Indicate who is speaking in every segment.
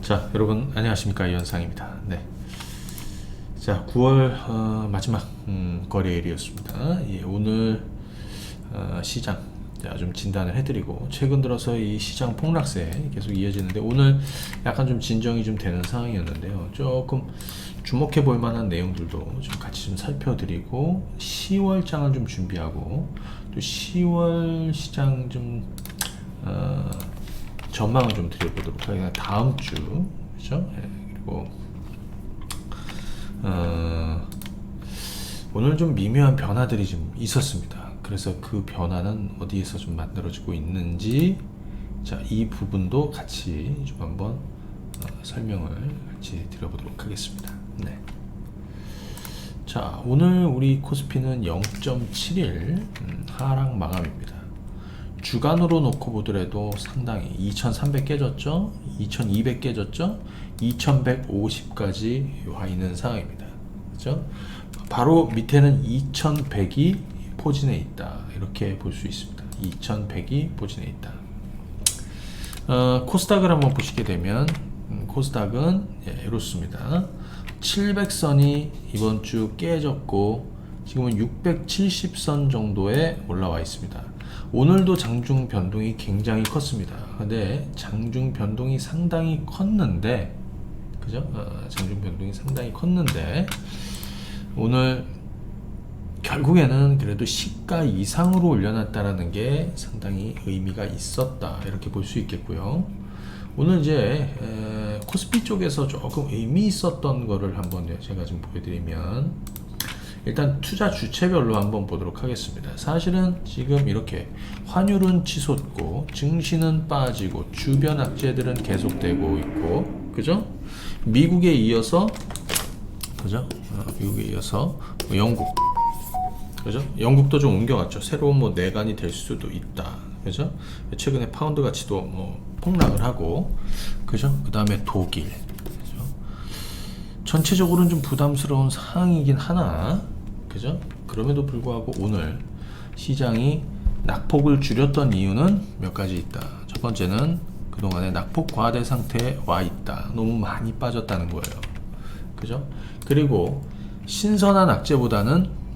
Speaker 1: 자, 여러분 안녕하십니까, 이현상입니다. 네. 자, 9월 마지막 거래일이었습니다. 예, 오늘 시장 좀 진단을 해드리고, 최근 들어서 이 시장 폭락세 계속 이어지는데 오늘 약간 좀 진정이 좀 되는 상황이었는데요. 조금 주목해 볼 만한 내용들도 좀 같이 좀 살펴드리고, 10월장을 좀 준비하고, 또 10월 시장 좀 전망을 좀 드려보도록 하겠습니다. 다음 주, 그죠? 예, 그리고 오늘 좀 미묘한 변화들이 좀 있었습니다. 그래서 그 변화는 어디에서 좀 만들어지고 있는지, 자, 이 부분도 같이 좀 한번 설명을 같이 드려보도록 하겠습니다. 네. 자, 오늘 우리 코스피는 0.71 하락 마감입니다. 주간으로 놓고 보더라도 상당히 2300 깨졌죠, 2200 깨졌죠, 2150까지 와 있는 상황입니다. 그죠? 바로 밑에는 2100이 포진해 있다, 이렇게 볼 수 있습니다. 2100이 포진해 있다. 코스닥을 한번 보시게 되면 코스닥은 이렇습니다. 700선이 이번 주 깨졌고, 지금은 670선 정도에 올라와 있습니다. 오늘도 장중 변동이 굉장히 컸습니다. 근데 장중 변동이 상당히 컸는데, 그죠? 장중 변동이 상당히 컸는데, 오늘 결국에는 그래도 시가 이상으로 올려놨다라는 게 상당히 의미가 있었다, 이렇게 볼 수 있겠고요. 오늘 이제 코스피 쪽에서 조금 의미 있었던 거를 한번 제가 좀 보여드리면, 일단 투자 주체별로 한번 보도록 하겠습니다. 사실은 지금 이렇게 환율은 치솟고, 증시는 빠지고, 주변 악재들은 계속되고 있고, 그죠? 미국에 이어서, 그죠? 미국에 이어서 영국, 그죠? 영국도 좀 옮겨갔죠. 새로운 뭐 내관이 될 수도 있다, 그죠? 최근에 파운드 가치도 뭐 폭락을 하고, 그죠? 그 다음에 독일, 그죠? 전체적으로는 좀 부담스러운 상황이긴 하나, 그죠? 그럼에도 불구하고 오늘 시장이 낙폭을 줄였던 이유는 몇 가지 있다. 첫 번째는 그동안에 낙폭 과대 상태에 와 있다. 너무 많이 빠졌다는 거예요. 그죠? 그리고 신선한 악재보다는,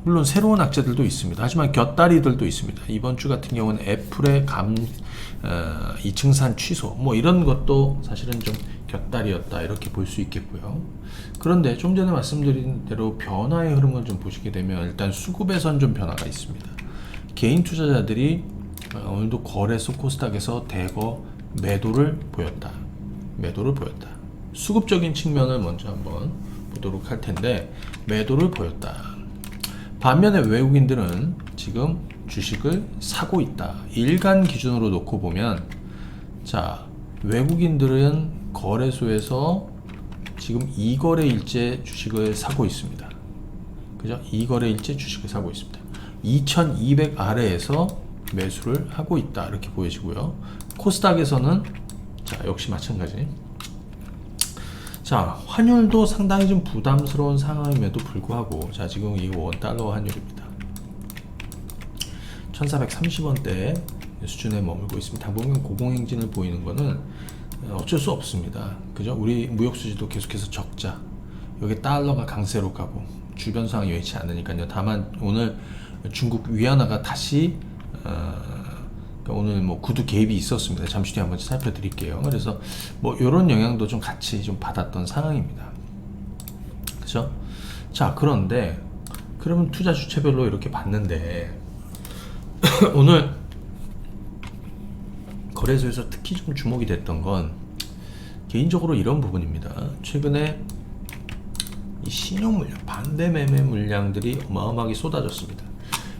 Speaker 1: 물론 새로운 악재들도 있습니다. 하지만 곁다리들도 있습니다. 이번 주 같은 경우는 애플의 2층산 취소, 뭐 이런 것도 사실은 좀 곁다리였다, 이렇게 볼 수 있겠고요. 그런데 좀 전에 말씀드린 대로 변화의 흐름을 좀 보시게 되면, 일단 수급에선 좀 변화가 있습니다. 개인 투자자들이 오늘도 거래소 코스닥에서 대거 매도를 보였다. 수급적인 측면을 먼저 한번 보도록 할 텐데, 매도를 보였다. 반면에 외국인들은 지금 주식을 사고 있다. 일간 기준으로 놓고 보면, 자, 외국인들은 거래소에서 지금 2거래일째 주식을 사고 있습니다. 그죠? 2거래일째 주식을 사고 있습니다. 2200 아래에서 매수를 하고 있다, 이렇게 보여지고요. 코스닥에서는 자, 역시 마찬가지. 자, 환율도 상당히 좀 부담스러운 상황임에도 불구하고, 자, 지금 이 원달러 환율입니다. 1430원대 수준에 머물고 있습니다. 당분간 고공행진을 보이는 거는 어쩔 수 없습니다. 그죠? 우리 무역수지도 계속해서 적자, 여기 달러가 강세로 가고, 주변 상황이 여의치 않으니까요. 다만 오늘 중국 위안화가 다시 오늘 뭐 구두 개입이 있었습니다. 잠시 뒤에 한번 살펴드릴게요. 그래서 뭐 이런 영향도 좀 같이 좀 받았던 상황입니다. 그죠? 자, 그런데 그러면 투자 주체별로 이렇게 봤는데 오늘 거래소에서 특히 좀 주목이 됐던 건 개인적으로 이런 부분입니다. 최근에 이 신용 물량, 반대 매매 물량들이 어마어마하게 쏟아졌습니다.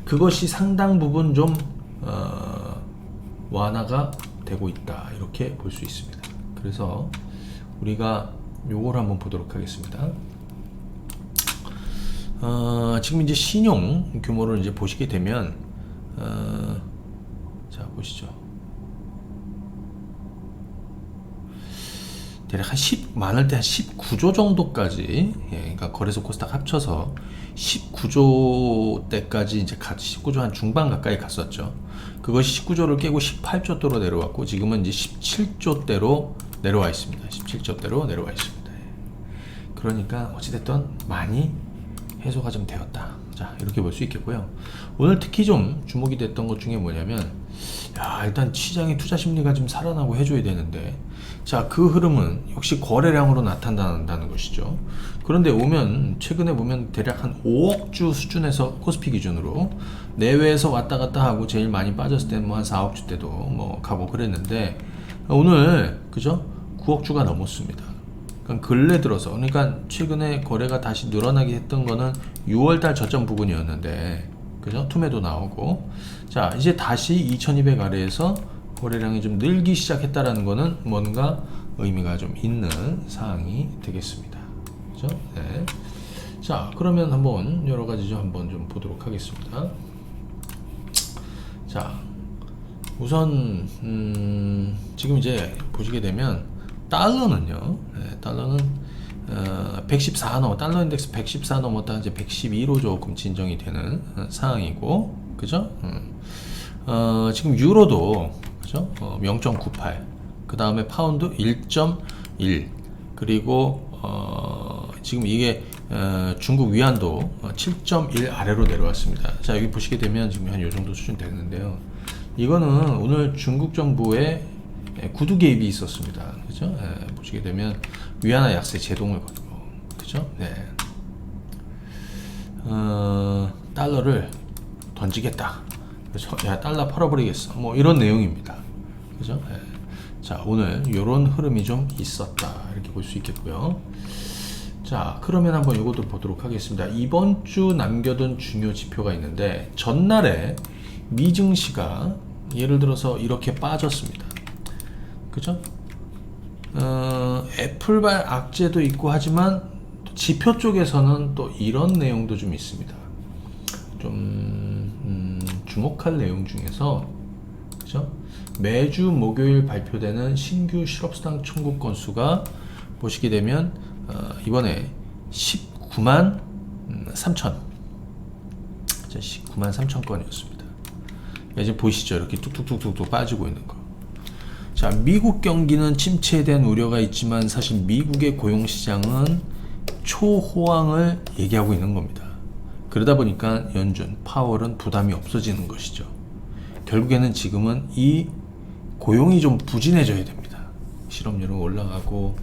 Speaker 1: 그것이 상당 부분 좀 완화가 되고 있다, 이렇게 볼 수 있습니다. 그래서 우리가 요걸 한번 보도록 하겠습니다. 지금 이제 신용 규모를 이제 보시게 되면, 자, 보시죠. 대략 많을 때 한 19조 정도까지, 그러니까 거래소 코스닥 합쳐서 19조 때까지 이제 19조 한 중반 가까이 갔었죠. 그것이 19조를 깨고 18조대로 내려왔고, 지금은 이제 17조대로 내려와 있습니다. 17저대로 내려와 있습니다. 그러니까 어찌됐든 많이 해소가 좀 되었다. 자, 이렇게 볼 수 있겠고요. 오늘 특히 좀 주목이 됐던 것 중에 뭐냐면, 야, 일단 시장의 투자 심리가 좀 살아나고 해줘야 되는데, 자, 그 흐름은 역시 거래량으로 나타난다는 것이죠. 그런데 최근에 보면 대략 한 5억 주 수준에서 코스피 기준으로 내외에서 왔다 갔다 하고 제일 많이 빠졌을 때는 뭐 한 4억 주 때도 뭐 가고 그랬는데, 오늘, 그죠? 9억 주가 넘었습니다. 근래 들어서, 그러니까 최근에 거래가 다시 늘어나게 했던 거는 6월달 저점 부근이었는데, 그죠? 투매도 나오고, 자, 이제 다시 2200 아래에서 거래량이 좀 늘기 시작했다라는 거는 뭔가 의미가 좀 있는 사항이 되겠습니다. 그죠? 네. 자, 그러면 한번 여러 가지 좀 보도록 하겠습니다. 자, 우선 지금 이제 보시게 되면 달러는요. 네, 달러는 114 달러 인덱스 114 넘었다 이제 112로 조금 진정이 되는 상황이고, 그죠? 지금 유로도 그죠? 0.98. 그 다음에 파운드 1.1. 그리고 지금 이게 중국 위안도 7.1 아래로 내려왔습니다. 자, 여기 보시게 되면 지금 한 요 정도 수준 되는데요. 이거는 오늘 중국 정부의 구두 개입이 있었습니다. 그죠? 보시게 되면 위안화 약세 제동을 거두고, 그죠? 네. 달러를 던지겠다. 그죠? 야, 달러 팔아버리겠어. 뭐 이런 내용입니다. 그죠? 네. 자, 오늘 이런 흐름이 좀 있었다. 이렇게 볼 수 있겠고요. 자, 그러면 한번 이것도 보도록 하겠습니다. 이번 주 남겨둔 중요 지표가 있는데, 전날에 미증시가 예를 들어서 이렇게 빠졌습니다. 그죠? 애플발 악재도 있고 하지만 지표 쪽에서는 또 이런 내용도 좀 있습니다. 좀 주목할 내용 중에서, 그죠? 매주 목요일 발표되는 신규 실업수당 청구 건수가 보시게 되면 이번에 19만 3천 19만 3천 건이었습니다. 이제 보시죠. 이렇게 뚝뚝뚝뚝 빠지고 있는 거. 자, 미국 경기는 침체에 대한 우려가 있지만 사실 미국의 고용시장은 초호황을 얘기하고 있는 겁니다. 그러다 보니까 연준, 파월은 부담이 없어지는 것이죠. 결국에는 지금은 이 고용이 좀 부진해져야 됩니다. 실업률은 올라가고,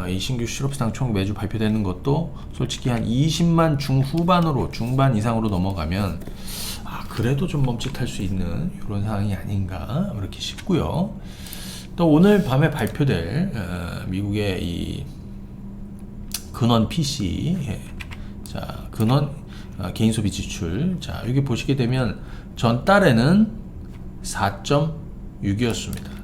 Speaker 1: 이 신규 실업수당 총 매주 발표되는 것도 솔직히 한 20만 중반 이상으로 넘어가면 그래도 좀 멈칫할 수 있는 이런 상황이 아닌가 이렇게 싶고요. 또 오늘 밤에 발표될 미국의 이 근원 PC, 자, 근원 개인 소비 지출, 자, 여기 보시게 되면 전달에는 4.6이었습니다.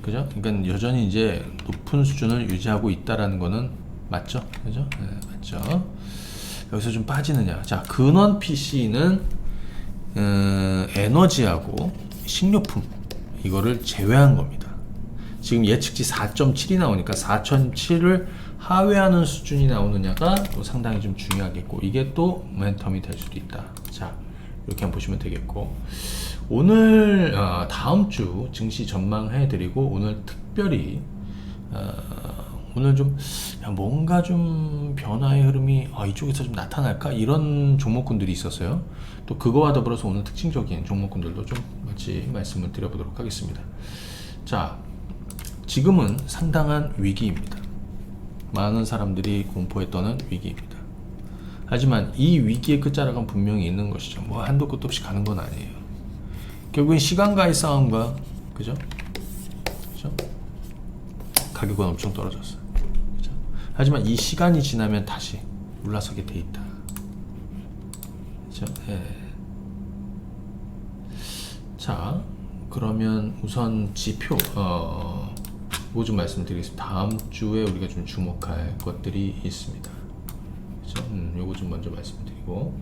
Speaker 1: 그죠? 그러니까 여전히 이제 높은 수준을 유지하고 있다라는 거는 맞죠? 그죠? 네, 맞죠? 여기서 좀 빠지느냐? 자, 근원 PC는 에너지하고 식료품 이거를 제외한 겁니다. 지금 예측치 4.7이 나오니까 4.7을 하회하는 수준이 나오느냐가 또 상당히 좀 중요하겠고, 이게 또 모멘텀이 될 수도 있다. 자, 이렇게 한번 보시면 되겠고, 오늘 다음 주 증시 전망해 드리고, 오늘 특별히 오늘 좀 뭔가 좀 변화의 흐름이 이쪽에서 좀 나타날까 이런 종목군들이 있었어요. 또 그거와 더불어서 오늘 특징적인 종목군들도 좀 같이 말씀을 드려보도록 하겠습니다. 자, 지금은 상당한 위기입니다. 많은 사람들이 공포에 떠는 위기입니다. 하지만 이 위기의 끝자락은 분명히 있는 것이죠. 뭐 한도 끝도 없이 가는 건 아니에요. 결국엔 시간과의 싸움과, 그죠? 그죠? 가격은 엄청 떨어졌어요. 그죠? 하지만 이 시간이 지나면 다시 올라서게 돼 있다. 그죠? 예. 자, 그러면 우선 지표, 뭐 좀 말씀드리겠습니다. 다음 주에 우리가 좀 주목할 것들이 있습니다. 그죠? 요거 좀 먼저 말씀드리고.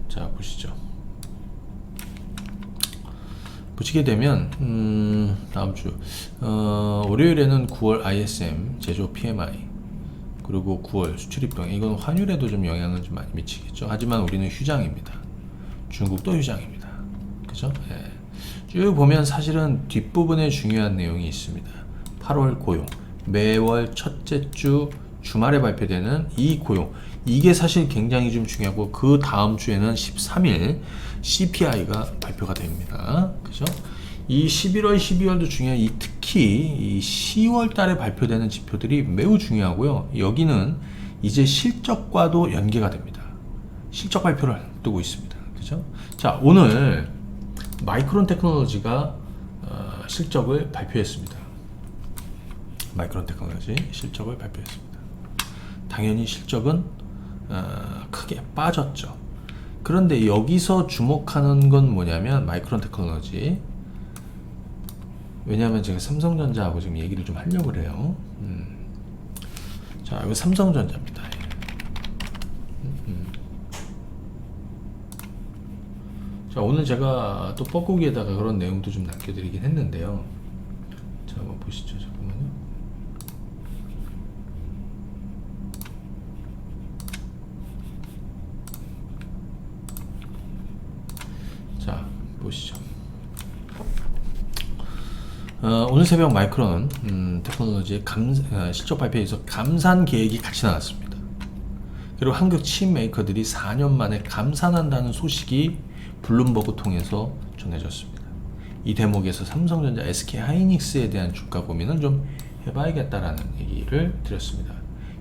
Speaker 1: 자, 보시죠. 보시게 되면 다음 주 월요일에는 9월 ISM 제조 PMI, 그리고 9월 수출입병, 이건 환율에도 좀 영향을 좀 많이 미치겠죠. 하지만 우리는 휴장입니다. 중국도 휴장입니다. 그죠? 예. 쭉 보면 사실은 뒷부분에 중요한 내용이 있습니다. 8월 고용, 매월 첫째 주 주말에 발표되는 이 고용, 이게 사실 굉장히 좀 중요하고, 그 다음 주에는 13일 CPI가 발표가 됩니다. 그죠? 이 11월, 12월도 중요한, 특히 이 10월 달에 발표되는 지표들이 매우 중요하고요. 여기는 이제 실적과도 연계가 됩니다. 실적 발표를 두고 있습니다. 그죠? 자, 오늘 마이크론 테크놀로지가 실적을 발표했습니다. 마이크론 테크놀로지 실적을 발표했습니다. 당연히 실적은 크게 빠졌죠. 그런데 여기서 주목하는 건 뭐냐면 마이크론 테크놀로지, 왜냐하면 제가 삼성전자하고 지금 얘기를 좀 하려고 그래요. 자, 이거 삼성전자입니다. 자, 오늘 제가 또 뻐꾸기에다가 그런 내용도 좀 남겨드리긴 했는데요. 자, 한번 보시죠. 잠깐만요. 자, 보시죠. 오늘 새벽 마이크론 테크놀로지의 실적 발표에서 감산 계획이 같이 나왔습니다. 그리고 한국 칩 메이커들이 4년 만에 감산한다는 소식이 블룸버그 통해서 전해졌습니다. 이 대목에서 삼성전자, SK 하이닉스에 대한 주가 고민을 좀 해봐야겠다라는 얘기를 드렸습니다.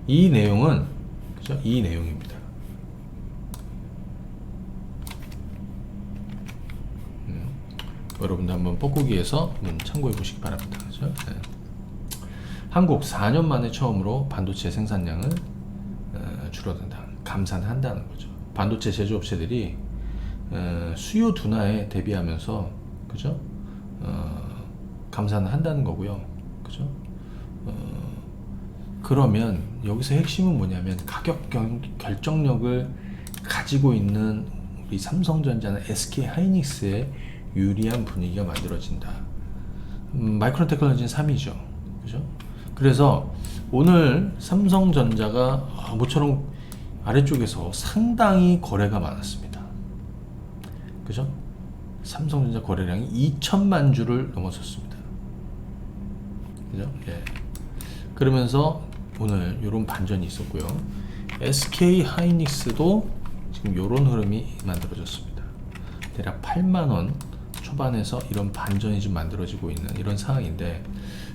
Speaker 1: 이 내용은, 그죠? 이 내용입니다. 여러분도 한번 뻐꾸기에서 참고해 보시기 바랍니다. 그죠? 네. 한국 4년 만에 처음으로 반도체 생산량을 줄어든다, 감산한다는 거죠. 반도체 제조업체들이 수요 둔화에 대비하면서, 그죠? 감산을 한다는 거고요. 그죠? 그러면 여기서 핵심은 뭐냐면 가격 결정력을 가지고 있는 우리 삼성전자나 SK 하이닉스의 유리한 분위기가 만들어진다. 마이크론 테크놀로지는 3위죠. 그죠? 그래서 오늘 삼성전자가 모처럼 아래쪽에서 상당히 거래가 많았습니다. 그죠? 삼성전자 거래량이 2천만 주를 넘어섰습니다. 그죠? 예. 그러면서 오늘 이런 반전이 있었고요. SK 하이닉스도 지금 이런 흐름이 만들어졌습니다. 대략 8만원 초반에서 이런 반전이 좀 만들어지고 있는 이런 상황인데,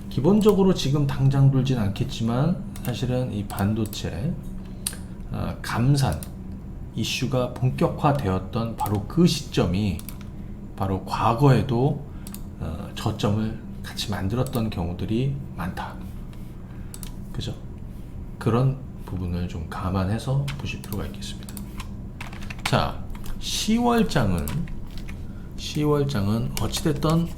Speaker 1: 기본적으로 지금 당장 돌진 않겠지만 사실은 이 반도체 감산 이슈가 본격화되었던 바로 그 시점이 바로 과거에도 저점을 같이 만들었던 경우들이 많다. 그죠? 그런 부분을 좀 감안해서 보실 필요가 있겠습니다. 자, 10월장은 어찌됐던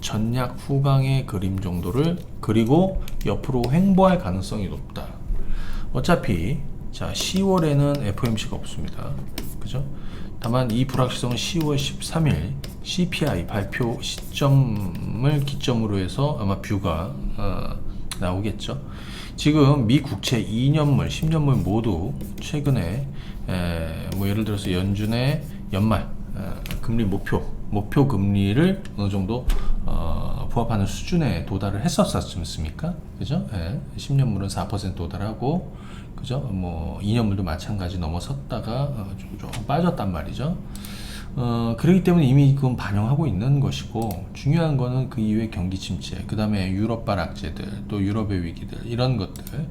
Speaker 1: 전략 후강의 그림 정도를 그리고 옆으로 횡보할 가능성이 높다. 어차피 자, 10월에는 FOMC가 없습니다. 그죠? 다만 이 불확실성은 10월 13일 CPI 발표 시점을 기점으로 해서 아마 뷰가 나오겠죠. 지금 미 국채 2년물, 10년물 모두 최근에 뭐 예를 들어서 연준의 연말 금리 목표 금리를 어느 정도 부합하는 수준에 도달을 했었지 않습니까? 그죠? 10년물은 4% 도달하고, 그죠? 뭐 2년물도 마찬가지 넘어섰다가 좀 빠졌단 말이죠. 그렇기 때문에 이미 그건 반영하고 있는 것이고, 중요한 거는 그 이후에 경기 침체, 그 다음에 유럽발 악재들, 또 유럽의 위기들, 이런 것들,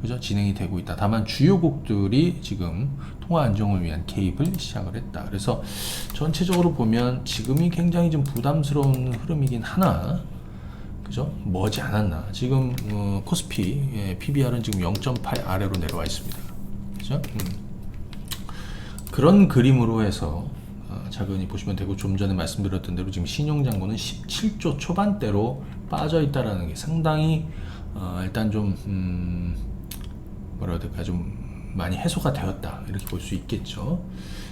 Speaker 1: 그죠? 진행이 되고 있다. 다만 주요국들이 지금 통화 안정을 위한 개입을 시작을 했다. 그래서 전체적으로 보면 지금이 굉장히 좀 부담스러운 흐름이긴 하나, 그죠? 머지 않았나. 지금 코스피 PBR은 지금 0.8 아래로 내려와 있습니다. 그죠? 그런 그림으로 해서 자근히 보시면 되고, 좀 전에 말씀드렸던 대로 지금 신용잔고는 17조 초반대로 빠져 있다라는 게 상당히 일단 좀 뭐라 해야 될까, 좀 많이 해소가 되었다, 이렇게 볼 수 있겠죠.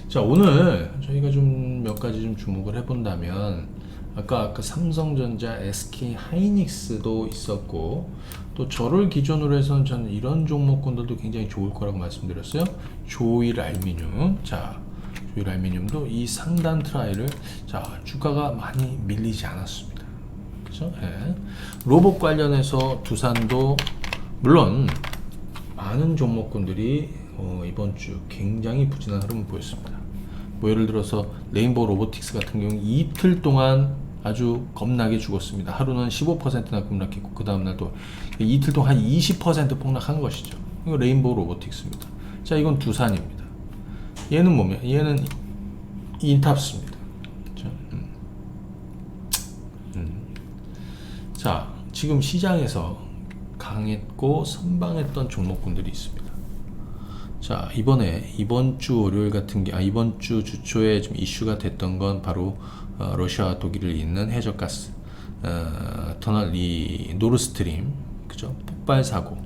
Speaker 1: 자, 오늘 저희가 좀 몇 가지 좀 주목을 해본다면, 아까 삼성전자, SK 하이닉스도 있었고, 또 저를 기준으로 해서는 저는 이런 종목군들도 굉장히 좋을 거라고 말씀드렸어요. 조일 알미늄. 자, 조일 알미늄도 이 상단 트라이를 자 주가가 많이 밀리지 않았습니다. 그죠? 예. 로봇 관련해서 두산도 물론 많은 종목군들이 이번 주 굉장히 부진한 흐름을 보였습니다. 뭐 예를 들어서 레인보우 로보틱스 같은 경우 이틀 동안 아주 겁나게 죽었습니다. 하루는 15%나 급락했고 그 다음날 또 이틀 동안 한 20% 폭락한 것이죠. 이거 레인보우 로보틱스입니다. 자, 이건 두산입니다. 얘는 뭐면 얘는 인탑스입니다. 그렇죠? 자, 지금 시장에서 강했고 선방했던 종목군들이 있습니다. 자, 이번 주 월요일 같은 게 이번 주 주초에 좀 이슈가 됐던 건 바로 러시아와 독일을 잇는 해저가스 터널 이 노르스트림 그죠? 폭발 사고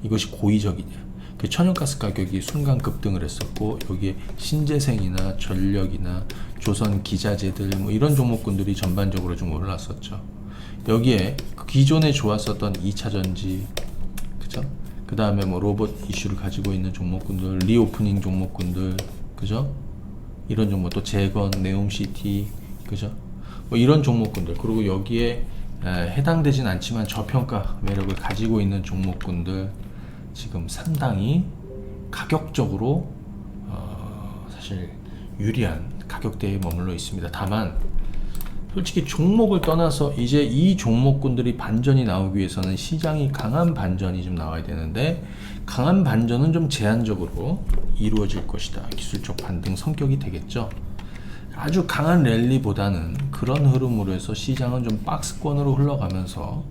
Speaker 1: 이것이 고의적이냐? 그 천연가스 가격이 순간 급등을 했었고 여기에 신재생이나 전력이나 조선 기자재들 뭐 이런 종목군들이 전반적으로 좀 올랐었죠. 여기에 기존에 좋았었던 2차 전지 그죠? 그 다음에 뭐 로봇 이슈를 가지고 있는 종목군들, 리오프닝 종목군들, 그죠? 이런 종목, 또 재건, 네옴시티, 그죠? 뭐 이런 종목군들, 그리고 여기에 해당되진 않지만 저평가 매력을 가지고 있는 종목군들, 지금 상당히 가격적으로 사실 유리한 가격대에 머물러 있습니다. 다만, 솔직히 종목을 떠나서 이제 이 종목군들이 반전이 나오기 위해서는 시장이 강한 반전이 좀 나와야 되는데 강한 반전은 좀 제한적으로 이루어질 것이다. 기술적 반등 성격이 되겠죠. 아주 강한 랠리보다는 그런 흐름으로 해서 시장은 좀 박스권으로 흘러가면서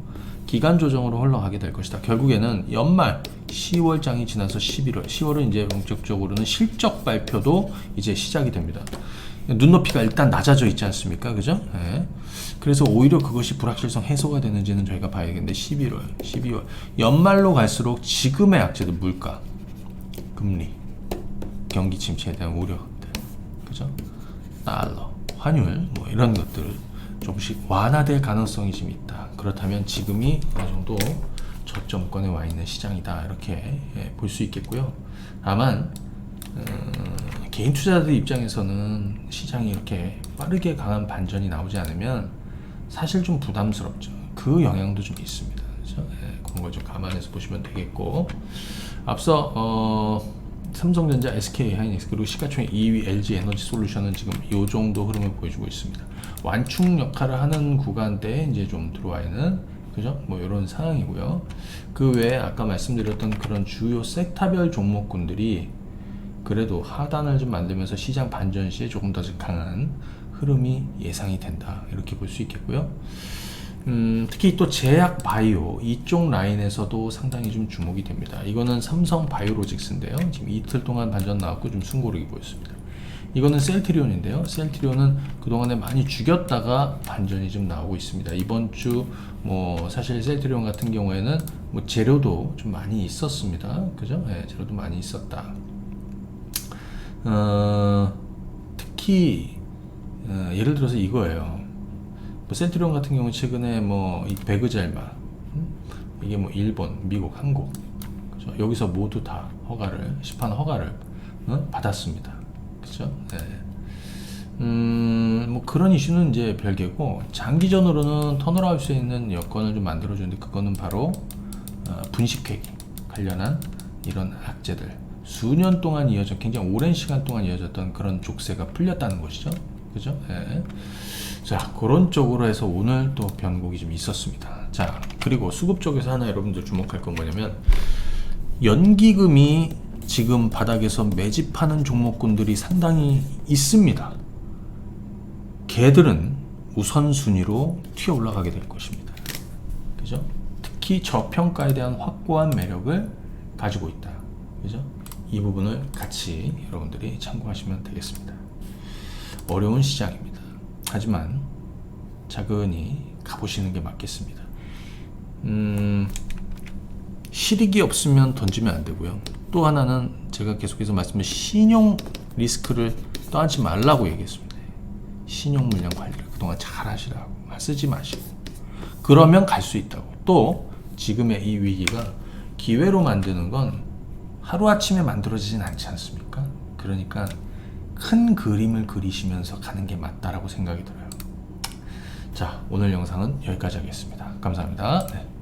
Speaker 1: 기간 조정으로 흘러가게 될 것이다. 결국에는 연말 10월장이 지나서 10월은 이제 본격적으로는 실적 발표도 이제 시작이 됩니다. 눈높이가 일단 낮아져 있지 않습니까? 그죠? 네. 그래서 오히려 그것이 불확실성 해소가 되는지는 저희가 봐야겠는데 11월, 12월 연말로 갈수록 지금의 악재들 물가, 금리, 경기 침체에 대한 우려들, 그죠? 달러, 환율 뭐 이런 것들 조금씩 완화될 가능성이 좀 있다. 그렇다면 지금이 어느 정도 저점권에 와 있는 시장이다. 이렇게 볼 수 있겠고요. 다만 개인 투자자들 입장에서는 시장이 이렇게 빠르게 강한 반전이 나오지 않으면 사실 좀 부담스럽죠. 그 영향도 좀 있습니다. 그렇죠? 네, 그런 걸 좀 감안해서 보시면 되겠고 앞서 삼성전자, SK하이닉스 그리고 시가총액 2위 LG 에너지 솔루션은 지금 이 정도 흐름을 보여주고 있습니다. 완충 역할을 하는 구간대에 이제 좀 들어와 있는 그죠? 뭐 이런 상황이고요. 그 외에 아까 말씀드렸던 그런 주요 섹터별 종목군들이 그래도 하단을 좀 만들면서 시장 반전 시에 조금 더 강한 흐름이 예상이 된다. 이렇게 볼 수 있겠고요. 특히 또 제약 바이오 이쪽 라인에서도 상당히 좀 주목이 됩니다. 이거는 삼성 바이오로직스인데요. 지금 이틀 동안 반전 나왔고 좀 숨고르기 보였습니다. 이거는 셀트리온인데요. 셀트리온은 그동안에 많이 죽였다가 반전이 좀 나오고 있습니다. 이번 주 뭐 사실 셀트리온 같은 경우에는 뭐 재료도 좀 많이 있었습니다. 그죠? 네, 재료도 많이 있었다. 특히 예를 들어서 이거예요. 뭐 센트리온 같은 경우 최근에 뭐 이 베그젤마 이게 뭐 일본, 미국, 한국 그죠? 여기서 모두 다 시판 허가를 받았습니다. 그죠? 네. 뭐 그런 이슈는 이제 별개고 장기전으로는 터널할 수 있는 여건을 좀 만들어주는데 그거는 바로 분식회계 관련한 이런 악재들 수년 동안 굉장히 오랜 시간 동안 이어졌던 그런 족쇄가 풀렸다는 것이죠. 그죠? 네. 자, 그런 쪽으로 해서 오늘 또 변곡이 좀 있었습니다. 자, 그리고 수급 쪽에서 하나 여러분들 주목할 건 뭐냐면 연기금이 지금 바닥에서 매집하는 종목군들이 상당히 있습니다. 걔들은 우선순위로 튀어 올라가게 될 것입니다. 그죠? 특히 저평가에 대한 확고한 매력을 가지고 있다. 그죠? 이 부분을 같이 여러분들이 참고하시면 되겠습니다. 어려운 시장입니다. 하지만 차근히 가보시는 게 맞겠습니다. 실익이 없으면 던지면 안 되고요. 또 하나는 제가 계속해서 말씀드린 신용 리스크를 떠나지 말라고 얘기했습니다. 신용 물량 관리를 그동안 잘 하시라고 쓰지 마시고 그러면 갈 수 있다고. 또 지금의 이 위기가 기회로 만드는 건 하루아침에 만들어지진 않지 않습니까? 그러니까 큰 그림을 그리시면서 가는 게 맞다라고 생각이 들어요. 자, 오늘 영상은 여기까지 하겠습니다. 감사합니다. 네.